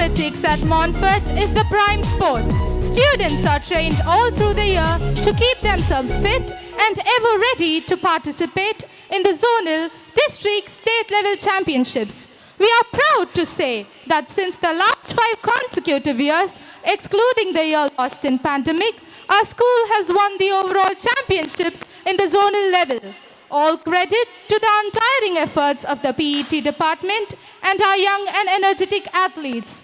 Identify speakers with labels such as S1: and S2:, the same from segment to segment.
S1: athletics at Montfort is the prime sport. Students are trained all through the year to keep themselves fit and ever ready to participate in the zonal, district, state level championships. We are proud to say that since the last 5 consecutive years, excluding the year lost in pandemic, our school has won the overall championships in the zonal level. All credit to the untiring efforts of the PET department and our young and energetic athletes.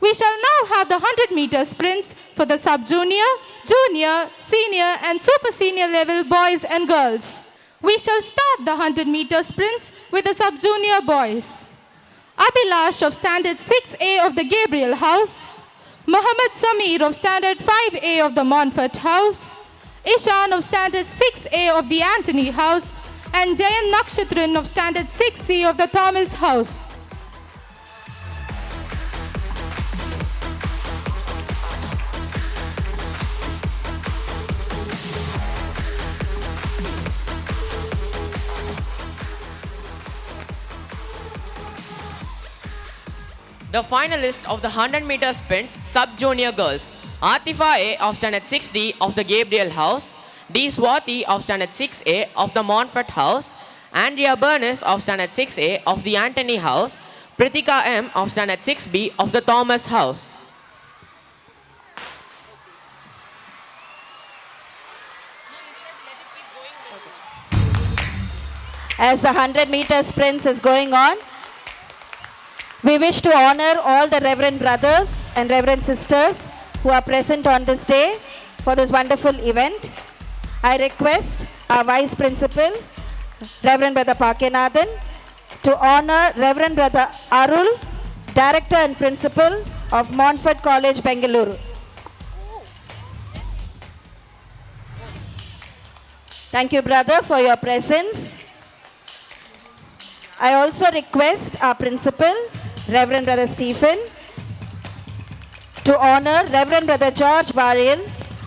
S1: We shall now have the 100-meter sprints for the sub-junior, junior, senior and super senior level boys and girls. We shall start the 100-meter sprints with the sub-junior boys. Abhilash of Standard 6A of the Gabriel House, Mohammed Samir of Standard 5A of the Montfort House, Ishan of Standard 6A of the Anthony House, and Jayan Nakshatran of Standard 6C of the Thomas House.
S2: The finalists of the 100-meter sprints sub-junior girls, Atifa A of Standard 6D of the Gabriel House, D. Swati of Standard 6A of the Montfort House, Andrea Bernes of Standard 6A of the Anthony House, Pritika M of Standard 6B of the Thomas House.
S3: As the 100-meter sprints is going on, we wish to honor all the Reverend brothers and Reverend sisters who are present on this day for this wonderful event. I request our Vice Principal, Reverend Brother Pakenathan, to honor Reverend Brother Arul, Director and Principal of Montfort College, Bengaluru. Thank you, brother, for your presence. I also request our Principal, Reverend Brother Stephen, to honor Reverend Brother George Varial,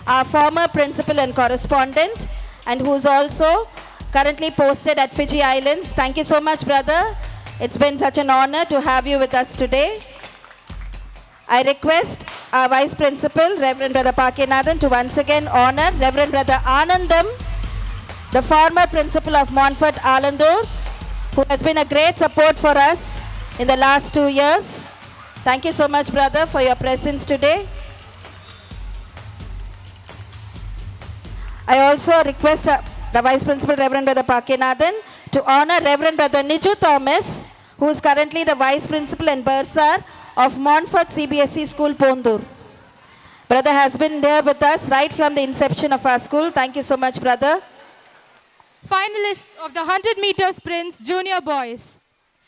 S3: our former principal and correspondent, and who's also currently posted at Fiji Islands. Thank you so much, brother. It's been such an honor to have you with us today. I request our Vice Principal, Reverend Brother Pakenathan, to once again honor Reverend Brother Anandam, the former principal of Montfort Alandur, who has been a great support for us in the last 2 years. Thank you so much, brother, for your presence today. I also request the Vice Principal, Reverend Brother Pakenathan, to honor Reverend Brother Niju Thomas, who is currently the Vice Principal and Bursar of Montfort CBSE School, Pondur. Brother has been there with us right from the inception of our school. Thank you so much, brother.
S1: Finalists of the 100-meter sprints junior boys.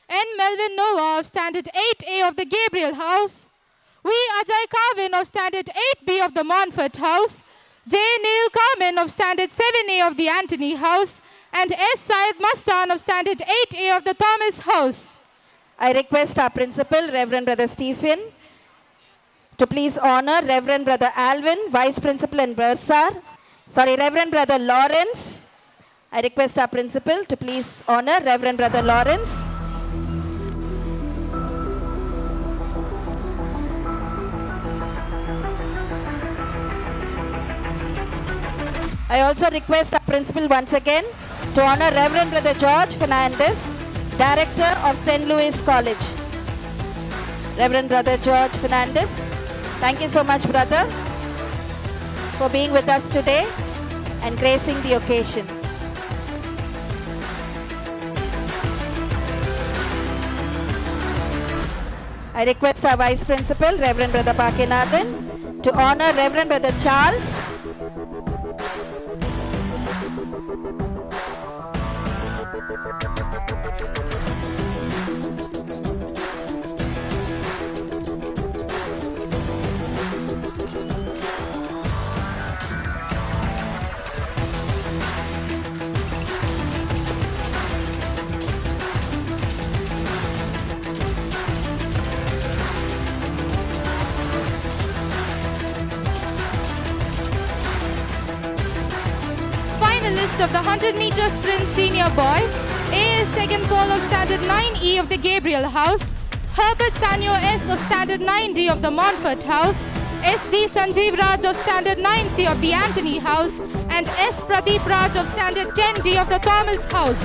S1: N. Melvin Noah of Standard 8A of the Gabriel House, V. Ajay Karvin of Standard 8B of the Montfort House, J. Neil Carmen of Standard 7A of the Anthony House, and S. Syed Mastan of Standard 8A of the Thomas House.
S3: I request our Principal, Reverend Brother Stephen, to please honor Reverend Brother Alvin, Vice Principal and Bursar. Reverend Brother Lawrence. I request our Principal to please honor Reverend Brother Lawrence. I also request our Principal once again to honor Reverend Brother George Fernandez, Director of St. Louis College. Reverend Brother George Fernandez, thank you so much, brother, for being with us today and gracing the occasion. I request our Vice Principal, Reverend Brother Pakenathan, to honor Reverend Brother Charles.
S1: Finalist of the 100-meter sprint senior boys, A is second pole of Standard 9E of the Gabriel House, Herbert Sanyo S. of Standard 9D of the Montfort House, S.D. Sanjeev Raj of Standard 9C of the Antony House, and S. Pradeep Raj of Standard 10D of the Thomas House.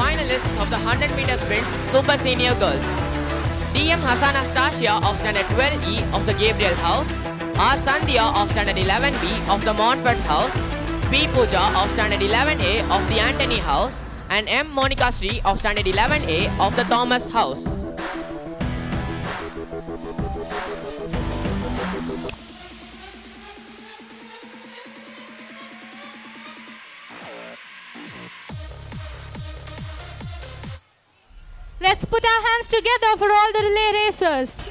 S2: Finalists of the 100-meter sprint Super Senior Girls. D.M. Hassan Astasia of Standard 12E of the Gabriel House, R. Sandhya of Standard 11B of the Montfort House, P. Pooja of Standard 11A of the Antony House, and M. Monica Sri of Standard 11A of the Thomas House.
S1: Let's put our hands together for all the relay racers.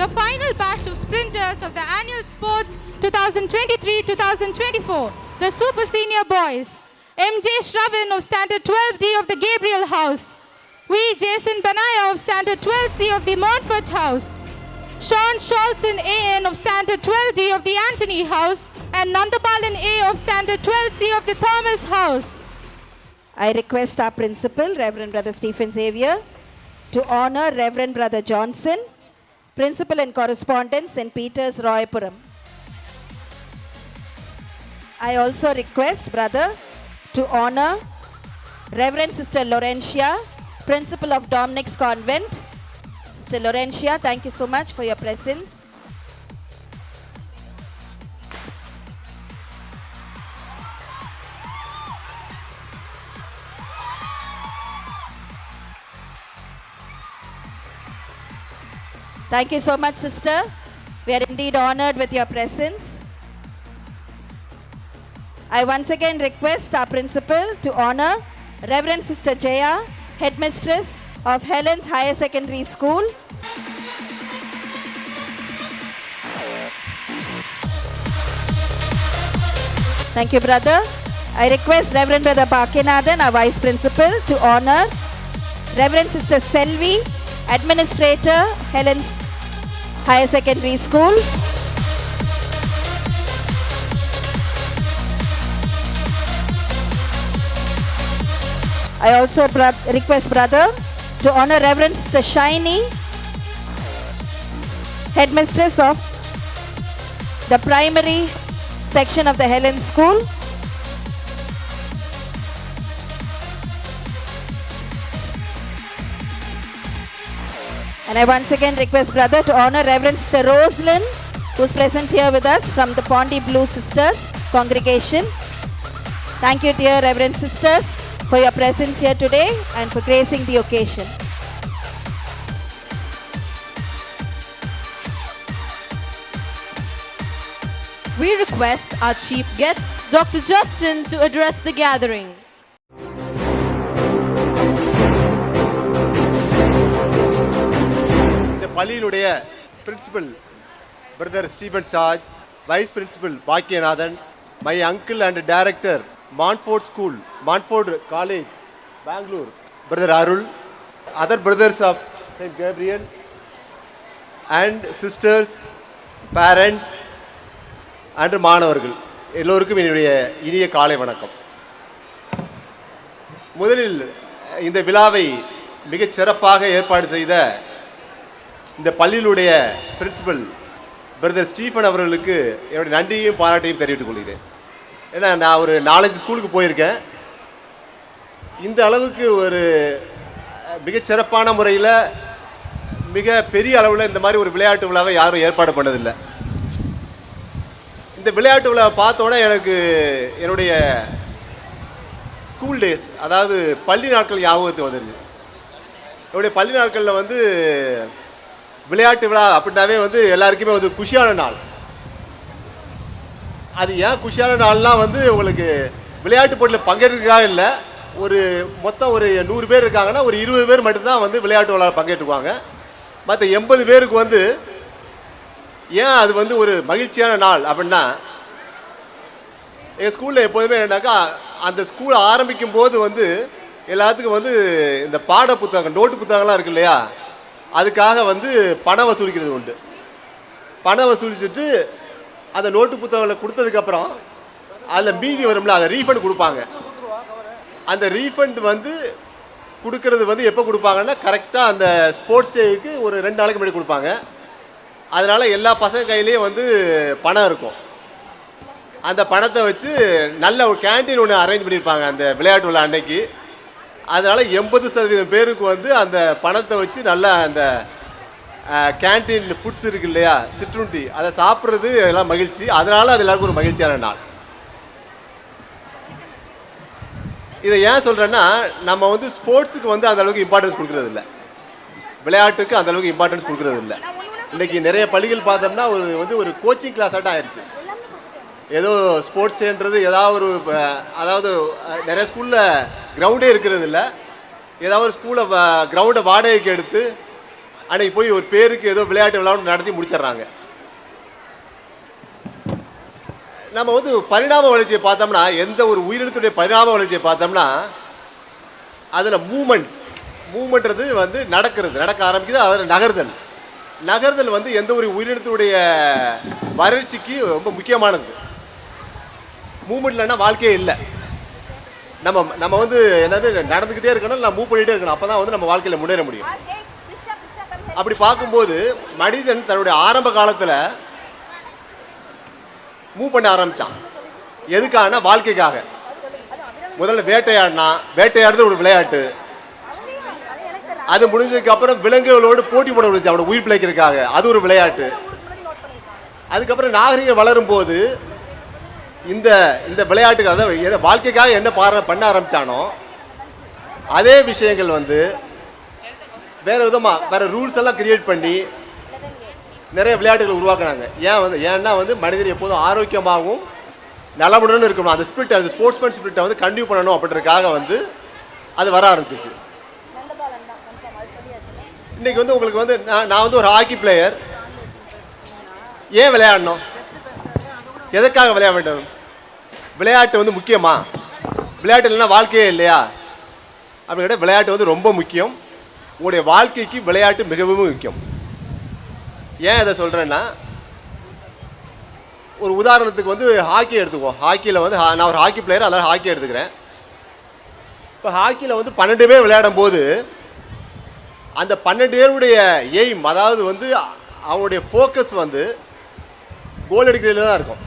S1: The final batch of sprinters of the annual sports 2023-2024, the Super Senior Boys. M.J. Shravan of Standard 12D of the Gabriel House. V. Jason Banaya of Standard 12C of the Montfort House. Sean Scholzen A.N. of Standard 12D of the Antony House. And Nandabalan A. of Standard 12C of the Thomas House.
S3: I request our principal, Reverend Brother Stephen Xavier, to honor Reverend Brother Johnson, Principal and Correspondent, St. Peter's, Royapuram. I also request, Brother, to honor Reverend Sister Laurentia, Principal of Dominic's Convent. Sister Laurentia, thank you so much for your presence. Thank you so much, sister. We are indeed honored with your presence. I once again request our principal to honor Reverend Sister Jaya, Headmistress of Helen's Higher Secondary School. Thank you, brother. I request Reverend Brother Bhakyanathan, our Vice Principal, to honor Reverend Sister Selvi, Administrator, Helen's Higher Secondary School. I also request brother to honor Reverend Sister Shiny, Headmistress of the primary section of the Helen School. And I once again request brother to honor Reverend Sister Roslyn, who is present here with us from the Pondy Blue Sisters congregation. Thank you, dear Reverend Sisters, for your presence here today and for gracing the occasion.
S4: We request our chief guest, Dr. Justin, to address the gathering.
S5: பள்ளியினுடைய principal brother Stephen George, vice principal Bakkiyanathan, my uncle and director Montfort School, Montfort College, Bangalore, Brother Arul, other brothers of St. Gabriel, and sisters, parents, and மாணவர்கள் எல்லோருக்கும் என்னுடைய இனிய காலை வணக்கம். முதலில் இந்த விழாவை மிகச் சிறப்பாக ஏற்பாடு செய்த இந்த பள்ளியினுடைய பிரின்சிபல் பிரதர் ஸ்டீஃபன் அவர்களுக்கு என்னுடைய நன்றியும் பாராட்டையும் தெரிவித்துக் கொள்கிறேன். ஏன்னா நான் ஒரு 4-5 ஸ்கூலுக்கு போயிருக்கேன். இந்த அளவுக்கு ஒரு மிகச்சிறப்பான முறையில் மிக பெரிய அளவில் இந்த மாதிரி ஒரு விளையாட்டு விழாவை யாரும் ஏற்பாடு பண்ணதில்லை. இந்த விளையாட்டு விழாவை பார்த்தோன்னே எனக்கு என்னுடைய ஸ்கூல் டேஸ், அதாவது பள்ளி நாட்கள் ஞாபகத்துக்கு வந்துருச்சு. என்னுடைய பள்ளி நாட்களில் வந்து விளையாட்டு விழா அப்படின்னாவே வந்து எல்லாருக்குமே வந்து குஷியான நாள். அது ஏன் குஷியான நாள்லாம் வந்து உங்களுக்கு விளையாட்டு போட்டியில் பங்கேற்கிறதுக்காக இல்லை. மொத்தம் ஒரு 100 பேர் இருக்காங்கன்னா ஒரு 20 பேர் மட்டும்தான் வந்து விளையாட்டு விழா பங்கேற்றுக்குவாங்க. மற்ற 80 பேருக்கு வந்து ஏன் அது வந்து ஒரு மகிழ்ச்சியான நாள் அப்படின்னா, எங்கள் ஸ்கூலில் எப்போதுமே என்னன்னாக்கா அந்த ஸ்கூல் ஆரம்பிக்கும் போது வந்து எல்லாத்துக்கும் வந்து இந்த பாட புத்தகம் நோட்டு புத்தகம்லாம் இருக்கு இல்லையா, அதுக்காக வந்து பணம் வசூலிக்கிறது உண்டு. பணம் வசூலிச்சுட்டு அந்த நோட்டு புத்தகங்களை கொடுத்ததுக்கப்புறம் அதில் மீதி வரும்ல, அதை ரீஃபண்ட் கொடுப்பாங்க. அந்த ரீஃபண்ட் வந்து கொடுக்கறது வந்து எப்போ கொடுப்பாங்கன்னா கரெக்டாக அந்த ஸ்போர்ட்ஸ் டேக்கு ஒரு 2 நாளைக்கு முன்னாடி கொடுப்பாங்க. அதனால் எல்லா பசங்க கையிலையும் வந்து பணம் இருக்கும். அந்த பணத்தை வச்சு நல்ல ஒரு கேன்டீன் ஒன்று அரேஞ்ச் பண்ணியிருப்பாங்க அந்த விளையாட்டு விழா அன்னைக்கு. அதனால் 80% பேருக்கு வந்து அந்த பணத்தை வச்சு நல்லா அந்த கேன்டீன் ஃபுட்ஸ் இருக்கு இல்லையா, சிற்றுண்டி, அதை சாப்பிட்றது எல்லாம் மகிழ்ச்சி. அதனால் அது எல்லாருக்கும் ஒரு மகிழ்ச்சியான நாள். இதை ஏன் சொல்கிறேன்னா, நம்ம வந்து ஸ்போர்ட்ஸுக்கு வந்து அந்த அளவுக்கு இம்பார்ட்டன்ஸ் கொடுக்குறது இல்லை, விளையாட்டுக்கு அந்த அளவுக்கு இம்பார்ட்டன்ஸ் கொடுக்குறது இல்லை. இன்றைக்கி நிறைய பள்ளிகள் பார்த்தோம்னா ஒரு கோச்சிங் கிளாஸ் ஆட்டம் ஆயிடுச்சு. ஏதோ ஸ்போர்ட்ஸ் டேன்றது ஏதாவது அதாவது நிறைய ஸ்கூலில் கிரவுண்டே இருக்கிறது இல்லை. ஏதாவது ஒரு ஸ்கூலை கிரவுண்டை வாடகைக்கு எடுத்து அன்றைக்கி போய் ஒரு பேருக்கு ஏதோ விளையாட்டு விளையாட்டு நடத்தி முடிச்சிடுறாங்க. நம்ம வந்து பரிணாம வளர்ச்சியை பார்த்தோம்னா, எந்த ஒரு உயிரினத்துடைய பரிணாம வளர்ச்சியை பார்த்தோம்னா அதில் மூமெண்ட்றது வந்து நடக்க ஆரம்பிக்குது. அதில் நகர்தல் வந்து எந்த ஒரு உயிரினத்துடைய வளர்ச்சிக்கு ரொம்ப முக்கியமானது. மூமெண்ட் இல்லைன்னா வாழ்க்கையே இல்லை. நம்ம வந்து என்னது நடந்துக்கிட்டே இருக்கணும், நான் மூவ் பண்ணிகிட்டே இருக்கணும். அப்போ தான் வந்து நம்ம வாழ்க்கையில் முன்னேற முடியும். அப்படி பார்க்கும்போது மனிதன் தன்னுடைய ஆரம்ப காலத்தில் மூவ் பண்ண ஆரம்பித்தான். எதுக்காகனா வாழ்க்கைக்காக. முதல்ல வேட்டையாடுறது ஒரு விளையாட்டு. அது முடிஞ்சதுக்கு அப்புறம் விலங்குகளோடு போட்டி போட முடிஞ்சு அவனை உயிர் பிழைக்கிறதுக்காக, அது ஒரு விளையாட்டு. அதுக்கப்புறம் நாகரிகம் வளரும் போது இந்த விளையாட்டுகள், அதாவது வாழ்க்கைக்காக என்ன பண்ண ஆரம்பித்தானோ அதே விஷயங்கள் வந்து வேறு விதமாக வேறு ரூல்ஸ் எல்லாம் கிரியேட் பண்ணி நிறைய விளையாட்டுகள் உருவாக்குனாங்க. ஏன்னா வந்து மனிதர் எப்போதும் ஆரோக்கியமாகவும் நலமுடனும் இருக்கணும். அந்த ஸ்பிரிட், அந்த ஸ்போர்ட்ஸ்மேன் ஸ்பிரிட்டை வந்து கண்டினியூ பண்ணணும் அப்படின்றதுக்காக வந்து அது வர ஆரம்பிச்சிச்சு. இன்றைக்கி வந்து உங்களுக்கு வந்து நான் வந்து ஒரு ஹாக்கி பிளேயர். ஏன் விளையாடணும்? எதற்காக விளையாட வேண்டும்? விளையாட்டு வந்து முக்கியமா? விளையாட்டு இல்லைன்னா வாழ்க்கையே இல்லையா? அப்படி கேட்டால் விளையாட்டு வந்து ரொம்ப முக்கியம். உங்களுடைய வாழ்க்கைக்கு விளையாட்டு மிகவும் முக்கியம். ஏன் இதை சொல்கிறேன்னா, ஒரு உதாரணத்துக்கு வந்து ஹாக்கி எடுத்துக்குவோம். ஹாக்கியில் வந்து நான் ஒரு ஹாக்கி பிளேயர், அதனால் ஹாக்கி எடுத்துக்கிறேன். இப்போ ஹாக்கியில் வந்து 12 பேர் விளையாடும் போது அந்த 12 பேருடைய எய்ம், அதாவது வந்து அவங்களுடைய ஃபோக்கஸ் வந்து கோல் அடிக்கிறதுல தான் இருக்கும்.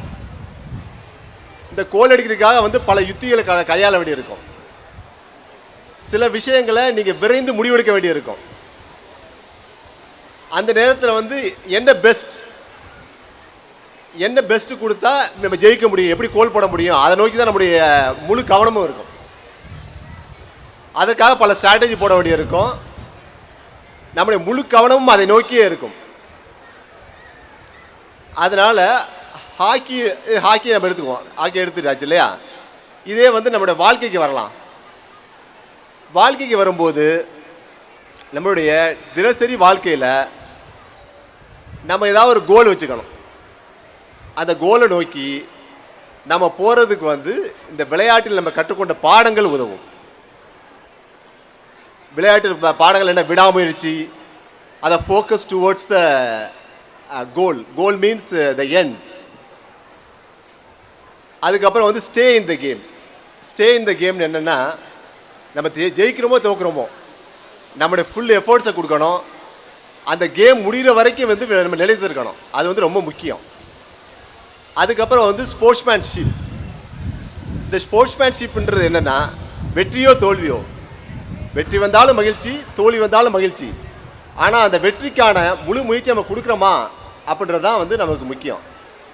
S5: இந்த கோல் அடிக்கிறதுக்காக வந்து பல யுத்திகளை கையாள வேண்டியிருக்கும். சில விஷயங்களை நீங்கள் விரைந்து முடிவெடுக்க வேண்டியிருக்கும். அந்த நேரத்தில் வந்து என்ன பெஸ்ட் கொடுத்தா நம்ம ஜெயிக்க முடியும், எப்படி கோல் போட முடியும், அதை நோக்கி தான் நம்முடைய முழு கவனமும் இருக்கும். அதற்காக பல ஸ்ட்ராட்டஜி போட வேண்டியிருக்கும். நம்முடைய முழு கவனமும் அதை நோக்கியே இருக்கும். அதனால் ஹாக்கி நம்ம எடுத்துக்குவோம். ஹாக்கி எடுத்துட்டாச்சு இல்லையா? இதே வந்து நம்மளுடைய வாழ்க்கைக்கு வரலாம். வாழ்க்கைக்கு வரும்போது நம்மளுடைய தினசரி வாழ்க்கையில் நம்ம ஏதாவது ஒரு கோல் வச்சுக்கணும். அந்த கோலை நோக்கி நம்ம போகிறதுக்கு வந்து இந்த விளையாட்டில் நம்ம கற்றுக்கொண்ட பாடங்கள் உதவும். விளையாட்டு பாடங்கள் என்ன? விடாமுயற்சி, அதை focus towards the goal means the end. அதுக்கப்புறம் வந்து ஸ்டே இன் த கேம் என்னென்னா, நம்ம ஜெயிக்கிறோமோ தோக்குறோமோ நம்முடைய ஃபுல் எஃபோர்ட்ஸை கொடுக்கணும். அந்த கேம் முடிகிற வரைக்கும் வந்து நம்ம நிலைத்திருக்கணும். அது வந்து ரொம்ப முக்கியம். அதுக்கப்புறம் வந்து ஸ்போர்ட்ஸ்மேன்ஷிப். இந்த ஸ்போர்ட்ஸ்மேன்ஷிப்ன்றது என்னென்னா, வெற்றியோ தோல்வியோ, வெற்றி வந்தாலும் மகிழ்ச்சி, தோல்வி வந்தாலும் மகிழ்ச்சி. ஆனால் அந்த வெற்றிக்கான முழு முயற்சி நம்ம கொடுக்குறோமா அப்படின்றது தான் வந்து நமக்கு முக்கியம்.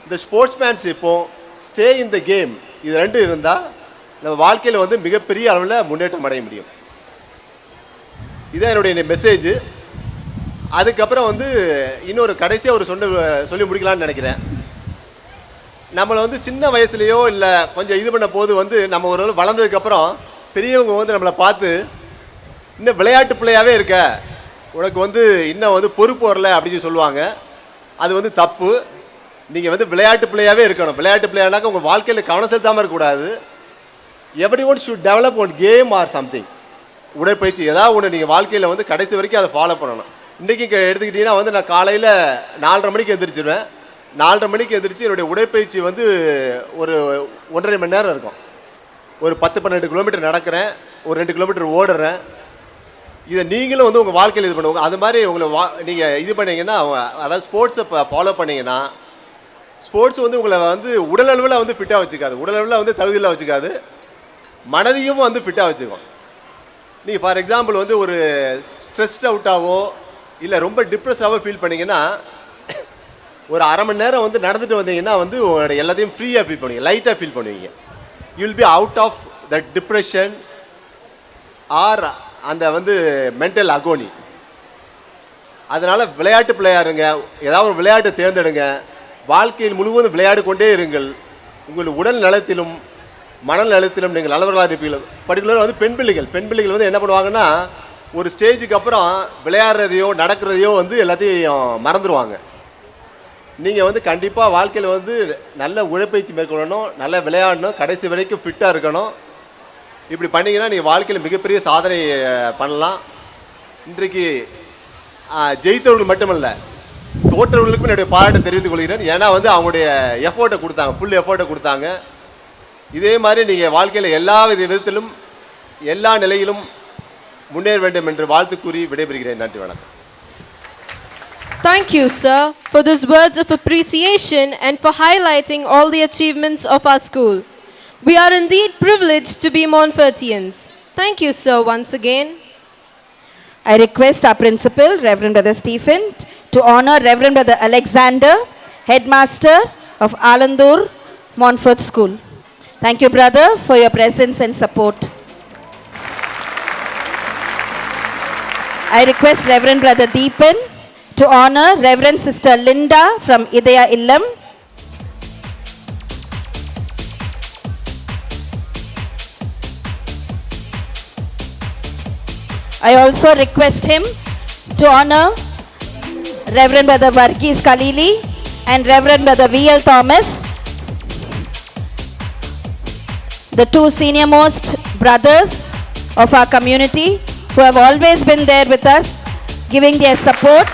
S5: இந்த ஸ்போர்ட்ஸ்மேன்ஷிப்பும் ஸ்டே இன் த கேம், இது ரெண்டும் இருந்தால் நம்ம வாழ்க்கையில் வந்து மிகப்பெரிய அளவில் முன்னேற்றம் அடைய முடியும். இதுதான் என்னுடைய மெசேஜ். அதுக்கப்புறம் வந்து இன்னொரு கடைசியாக ஒரு சொல்லி முடிக்கலான்னு நினைக்கிறேன். நம்மளை வந்து சின்ன வயசுலேயோ இல்லை கொஞ்சம் இது பண்ண போது வந்து நம்ம ஒரு வளர்ந்ததுக்கப்புறம் பெரியவங்க வந்து நம்மளை பார்த்து இன்னும் விளையாட்டு பிள்ளையாகவே இருக்க, உனக்கு வந்து இன்னும் வந்து பொறுப்பு வரல அப்படின்னு சொல்லுவாங்க. அது வந்து தப்பு. நீங்கள் வந்து விளையாட்டு பிள்ளையாகவே இருக்கணும். விளையாட்டு பிள்ளையானாக்க உங்கள் வாழ்க்கையில் கவனம் செலுத்தாமல் இருக்கக்கூடாது. Every one should develop one game or something. உடற்பயிற்சி ஏதாவது ஒன்று நீங்கள் வாழ்க்கையில் வந்து கடைசி வரைக்கும் அதை ஃபாலோ பண்ணணும். இன்றைக்கி எடுத்துக்கிட்டிங்கன்னா வந்து நான் காலையில் 4:30 மணிக்கு எந்திரிச்சிடுவேன். 4:30 மணிக்கு எந்திரிச்சு என்னுடைய உடற்பயிற்சி வந்து ஒரு 1.5 மணி நேரம் இருக்கும். ஒரு 10-12 கிலோமீட்டர் நடக்கிறேன், ஒரு 2 கிலோமீட்டர் ஓடுறேன். இதை நீங்களும் வந்து உங்கள் வாழ்க்கையில் இது பண்ணுவாங்க. அது மாதிரி உங்களை நீங்கள் இது பண்ணிங்கன்னா, அதாவது ஸ்போர்ட்ஸை ஃபாலோ பண்ணிங்கன்னா, ஸ்போர்ட்ஸ் வந்து உங்களை வந்து உடலளவில் வந்து ஃபிட்டாக வச்சுக்காது, உடலளவில் வந்து தகுதியில் வச்சுக்காது, மனதையும் வந்து ஃபிட்டாக வச்சுக்கும். நீங்கள் ஃபார் எக்ஸாம்பிள் வந்து ஒரு ஸ்ட்ரெஸ்ட் அவுட்டாவோ இல்லை ரொம்ப டிப்ரெஸ்டாகவோ ஃபீல் பண்ணிங்கன்னா, ஒரு அரை மணி நேரம் வந்து நடந்துட்டு வந்தீங்கன்னா வந்து உங்களோட எல்லாத்தையும் ஃப்ரீயாக ஃபீல் பண்ணுவீங்க, லைட்டாக ஃபீல் பண்ணுவீங்க. You will be out of the depression or அந்த வந்து மென்டல் அகோனி. அதனால் விளையாட்டு பிள்ளையாருங்க, ஏதாவது ஒரு விளையாட்டை தேர்ந்தெடுங்க. வாழ்க்கையில் முழுவதும் விளையாடு கொண்டே இருங்கள். உங்கள் உடல் நலத்திலும் மனநல நலத்திலும் நீங்கள் நல்லவர்களாக இருப்பீர்கள். பர்டிகுலராக வந்து பெண் பிள்ளைகள் வந்து என்ன பண்ணுவாங்கன்னா, ஒரு ஸ்டேஜுக்கு அப்புறம் விளையாடுறதையோ நடக்கிறதையோ வந்து எல்லாத்தையும் மறந்துடுவாங்க. நீங்கள் வந்து கண்டிப்பாக வாழ்க்கையில் வந்து நல்ல உடற்பயிற்சி மேற்கொள்ளணும், நல்லா விளையாடணும், கடைசி வரைக்கும் ஃபிட்டாக இருக்கணும். இப்படி பண்ணிங்கன்னா நீங்கள் வாழ்க்கையில் மிகப்பெரிய சாதனை பண்ணலாம். இன்றைக்கு ஜெயித்தவர்கள் மட்டுமல்ல, தோற்றவர்களுக்கும் என்னுடைய பாராட்டை தெரிவித்துக் கொள்கிறேன். ஏன்னா வந்து அவங்களுடைய எஃபோர்ட்டை கொடுத்தாங்க, ஃபுல் எஃபோர்ட்டை கொடுத்தாங்க. இதே மாதிரி நீங்கள் வாழ்க்கையில் எல்லா விதத்திலும் எல்லா நிலையிலும் முன்னேற வேண்டும் என்று வாழ்த்து கூறி விடைபெறுகிறேன். நன்றி, வணக்கம்.
S4: Thank you, sir, for those words of appreciation and for highlighting all the achievements of our school. We are indeed privileged to be Montfortians. Thank you, sir, once again.
S3: I request our principal, Reverend Brother Stephen, to honor Reverend Brother Alexander, headmaster of Alandur Montfort School. Thank you, brother, for your presence and support. I request Reverend Brother Deepan to honor Reverend Sister Linda from Idaya Illam. I also request him to honor Reverend Brother Varghese Kalili and Reverend Brother V.L. Thomas, the two senior most brothers of our community who have always been there with us, giving their support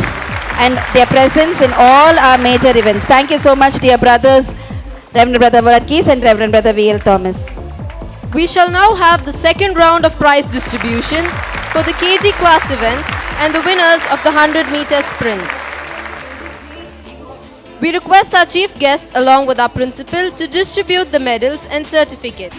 S3: and their presence in all our major events. Thank you so much, dear brothers, Reverend Brother Varghese and Reverend Brother V.L. Thomas.
S4: We shall now have the second round of prize distributions for the KG class events and the winners of the 100-meter sprints. We request our chief guest along with our principal to distribute the medals and certificates.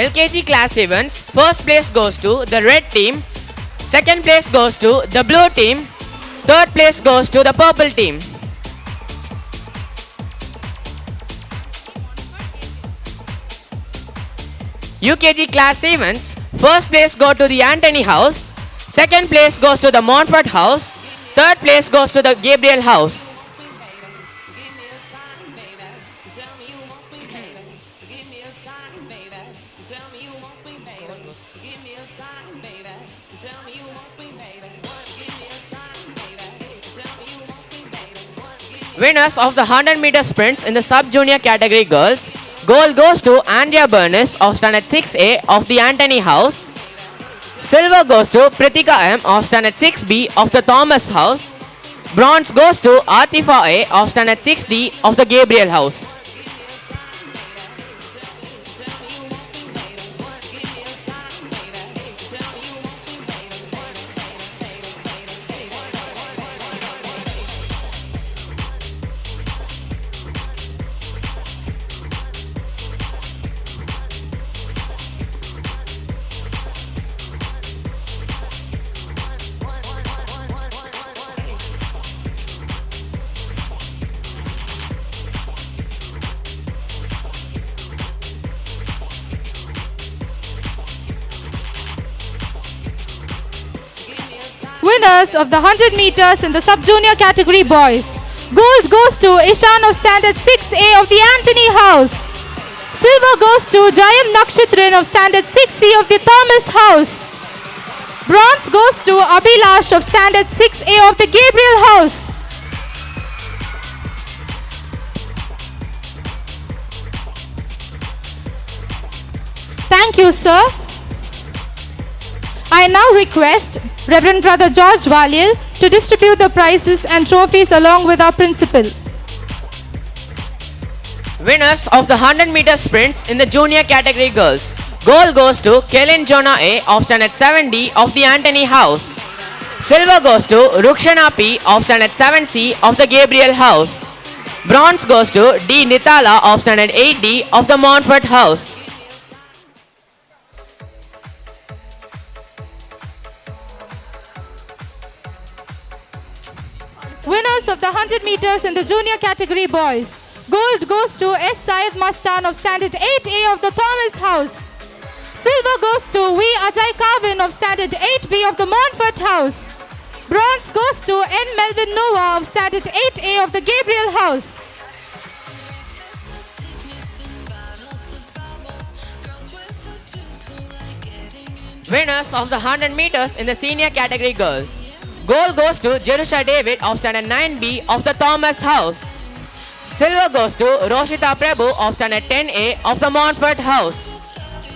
S2: LKG class events, first place goes to the red team, second place goes to the blue team, third place goes to the purple team. UKG class events, first place go to the Anthony House, second place goes to the Montfort House, third place goes to the Gabriel House. Winners of the 100-meter sprints in the sub-junior category girls, Gold goes to Andrea Bernice of Standard 6A of the Anthony House. Silver goes to Pritika M of Standard 6B of the Thomas House. Bronze goes to Atifa A of Standard 6D of the Gabriel House.
S1: Winners of the 100 meters in the sub-junior category boys. Gold goes to Ishan of Standard 6A of the Anthony House. Silver goes to Jayam Nakshatran of Standard 6C of the Thomas House. Bronze goes to Abhilash of Standard 6A of the Gabriel House. Thank you, sir. I now request Reverend Brother George Valiel to distribute the prizes and trophies along with our principal.
S2: Winners of the 100 meter sprints in the junior category girls. Gold goes to Kellen Jonah A of Standard 7D of the Anthony House. Silver goes to Rukshana P of Standard 7C of the Gabriel House. Bronze goes to D. Nitala of Standard 8D of the Montfort House.
S1: Winners of the 100 meters in the junior category boys. Gold goes to S. Syed Mastan of Standard 8A of the Thomas House. Silver goes to V. Ajay Kavin of Standard 8B of the Montfort House. Bronze goes to N. Melvin Noah of Standard 8A of the Gabriel House.
S2: Winners of the 100 meters in the senior category girl. Gold goes to Jerusha David of Standard 9B of the Thomas House. Silver goes to Roshita Prabhu of Standard 10A of the Montfort House.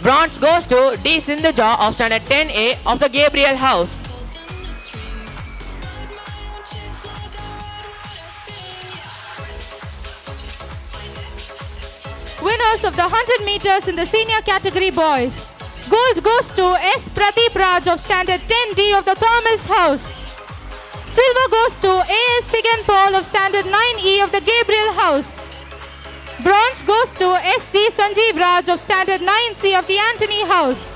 S2: Bronze goes to D. Sindhuja of Standard 10A of the Gabriel House.
S1: Winners of the 100 meters in the senior category boys. Gold goes to S. Pradeep Raj of Standard 10D of the Thomas House. Silver goes to A.S. Sigan Paul of Standard 9E of the Gabriel House. Bronze goes to S.D. Sanjeev Raj of Standard 9C of the Anthony House.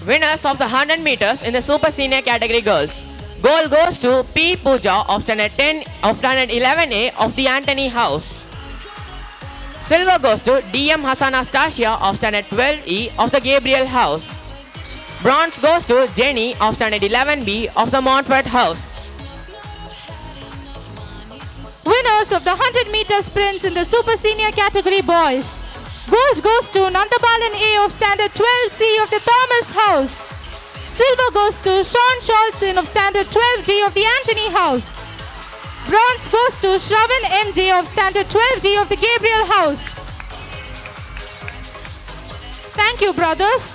S2: Winners of the 100 meters in the super senior category girls. Gold goes to P. Pooja of Standard 11A of the Anthony House. Silver goes to D.M. Hassan Astasia of Standard 12E of the Gabriel House. Bronze goes to Jenny of Standard 11B of the Montfort House.
S1: Winners of the 100 meter sprints in the super senior category boys. Gold goes to Nandabalan A of Standard 12C of the Thomas House. Silver goes to Sean Scholzen of Standard 12D of the Anthony House. Bronze goes to Shravan MJ of Standard 12D of the Gabriel House. Thank you, brothers.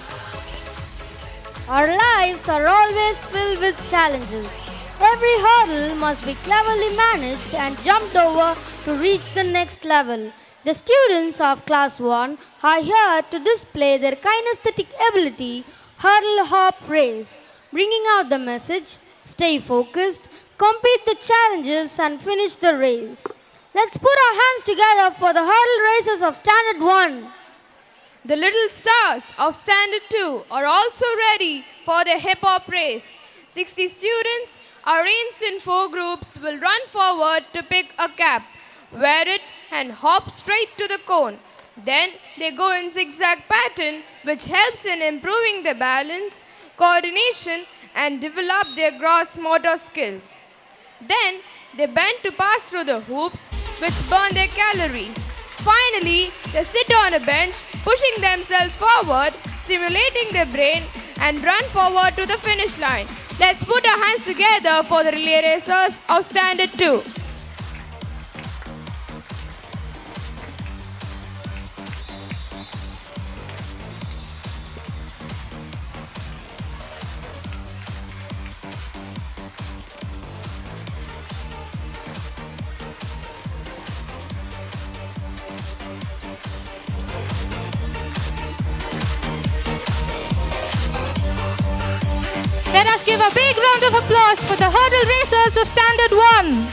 S6: Our lives are always filled with challenges. Every hurdle must be cleverly managed and jumped over to reach the next level. The students of Class 1 are here to display their kinesthetic ability, hurdle hop race, bringing out the message, stay focused, complete the challenges and finish the race. Let's put our hands together for the hurdle races of Standard 1.
S7: The little stars of Standard 2 are also ready for the hip-hop race. 60 students arranged in 4 groups will run forward to pick a cap, wear it and hop straight to the cone. Then they go in zigzag pattern, which helps in improving their balance, coordination and develop their gross motor skills. Then they bend to pass through the hoops, which burn their calories. Finally, they sit on a bench, pushing themselves forward, stimulating their brain and run forward to the finish line. Let's put our hands together for the relay racers of Standard 2.
S1: Let us give a big round of applause for the hurdle racers of Standard 1.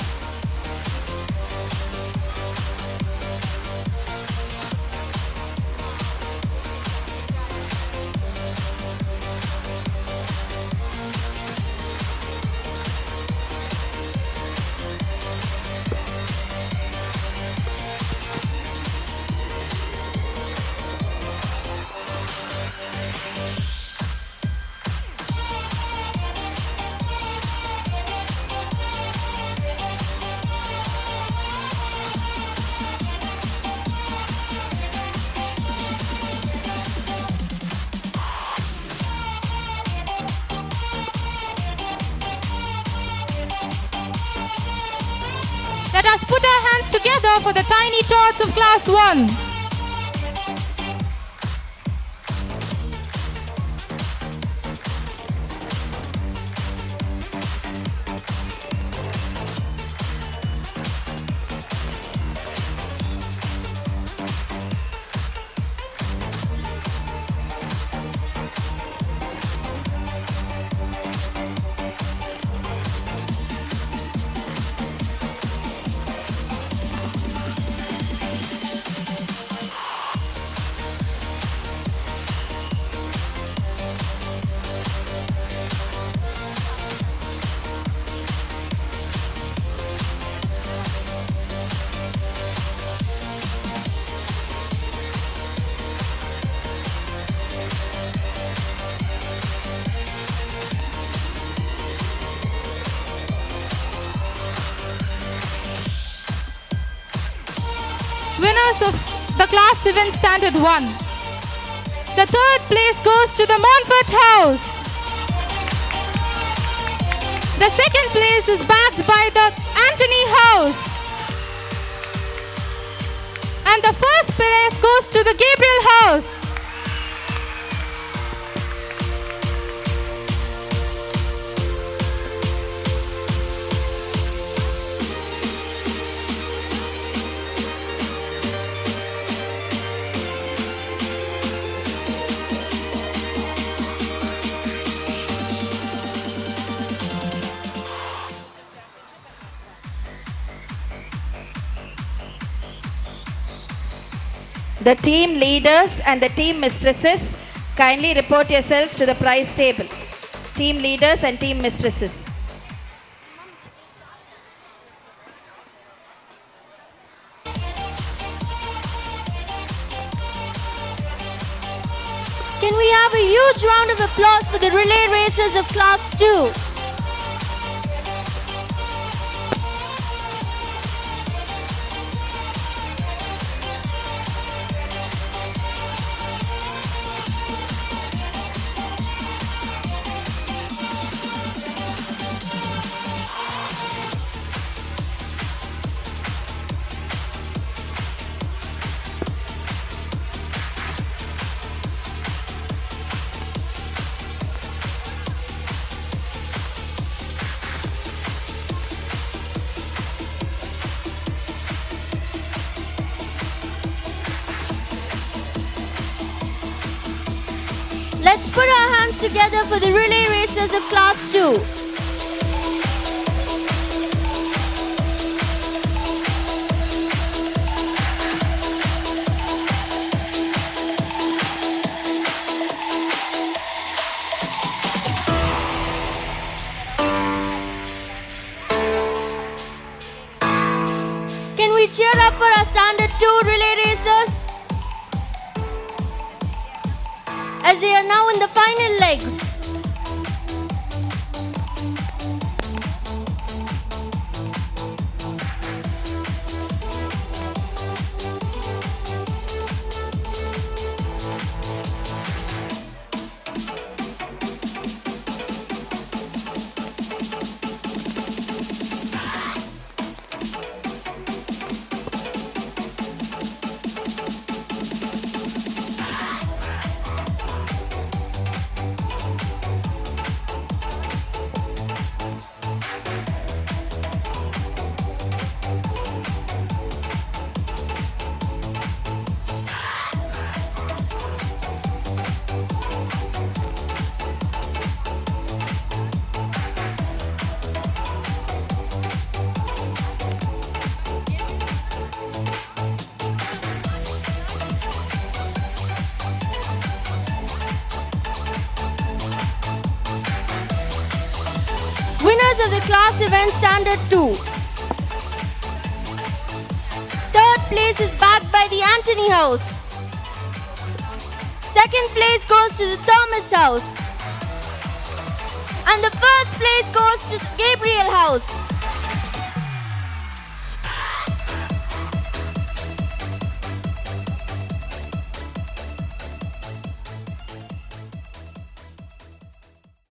S1: Let us put our hands together for the tiny tots of class 1. Winners of the Class 7 Standard 1. The third place goes to the Montfort House. The second place is backed by the Anthony House. And the first place goes to the Gabriel House.
S3: The team leaders and the team mistresses, kindly report yourselves to the prize table. Team leaders and team mistresses.
S6: Can we have a huge round of applause for the relay racers of Class 2? Let's put our hands together for the relay racers of Class 2. Can we cheer up for our Standard 2 relay racers? As they are now in the final leg. to the class event Standard 2. Third place is backed by the Anthony House. Second place goes to the Thomas House. And the first place goes to the Gabriel House.